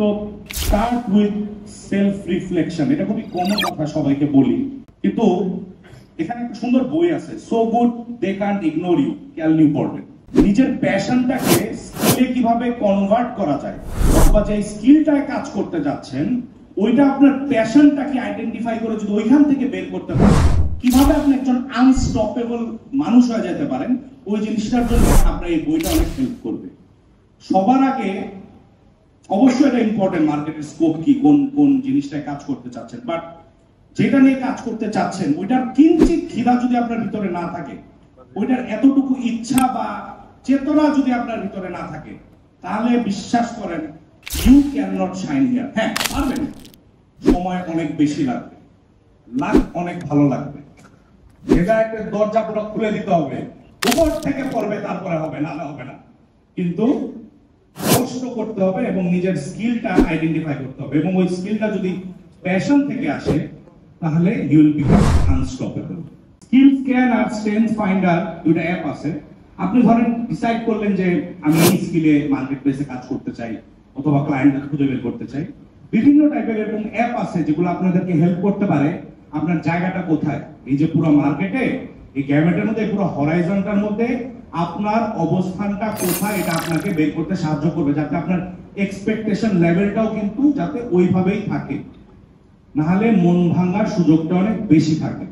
তো start with self reflection, এটা খুবই কমন কথা, সবাইকে বলি, কিন্তু এখানে একটা সুন্দর বই আছে, so good they can't ignore you, Cal নিউপোর্টের। নিজের প্যাশনটাকে স্কিলে কিভাবে কনভার্ট করা যায়, অথবা যে স্কিলটায় কাজ করতে যাচ্ছেন ওইটা আপনার প্যাশনটাকে আইডেন্টিফাই করে যদি ওইখান থেকে বের করতে পারেন, কিভাবে আপনি একজন আনস্টপেবল মানুষ হয়ে যেতে পারেন, ওই জিনিসটার জন্য আপনার এই বইটা অনেক হেল্প করবে। সবার আগে অবশ্যই এটা ইম্পর্টেন্ট, মার্কেটের স্কোপ কি, কোন কোন জিনিসটায় কাজ করতে চাচ্ছেন, বাট যেটা নিয়ে কাজ করতে চাচ্ছেন ওইটার কিঞ্চিত খিদা যদি আপনার ভিতরে না থাকে, ওইটার এতটুকু ইচ্ছা বা চেতনা যদি আপনার ভিতরে না থাকে, তাহলে বিশ্বাস করেন you can not shine here. হ্যাঁ পারবেন, সময় অনেক বেশি লাগবে, লাগ অনেক ভালো লাগবে, এটা একটা দরজা পুরো খুলে দিতে হবে, উপর থেকে পড়বে তারপরে হবে, না হবে না, কিন্তু কষ্ট করতে হবে এবং নিজের স্কিলটা আইডেন্টিফাই করতে হবে, এবং ওই স্কিলটা যদি প্যাশন থেকে আসে তাহলে you will become unstoppable. Skill scan আর স্ট্রেংথ ফাইন্ডার দুটো অ্যাপ আছে। আপনি ধরেন ডিসাইড করলেন যে আমি এই স্কিলে মার্কেট প্লেসে কাজ করতে চাই অথবা ক্লায়েন্টদের খুঁজে বের করতে চাই, বিভিন্ন টাইপের এরকম অ্যাপ আছে যেগুলো আপনাদেরকে হেল্প করতে পারে আপনার জায়গাটা কোথায়, এই যে পুরো মার্কেটে, এই গ্যামেটের মধ্যে, পুরো হরাইজনটার মধ্যে আপনার অবস্থানটা কোথায়, এটা আপনাকে বের করতে সাহায্য করবে, যাতে আপনার এক্সপেকটেশন লেভেলটাও কিন্তু যাতে ওইভাবেই থাকে, নাহলে মন ভাঙার সুযোগটা অনেক বেশি থাকে।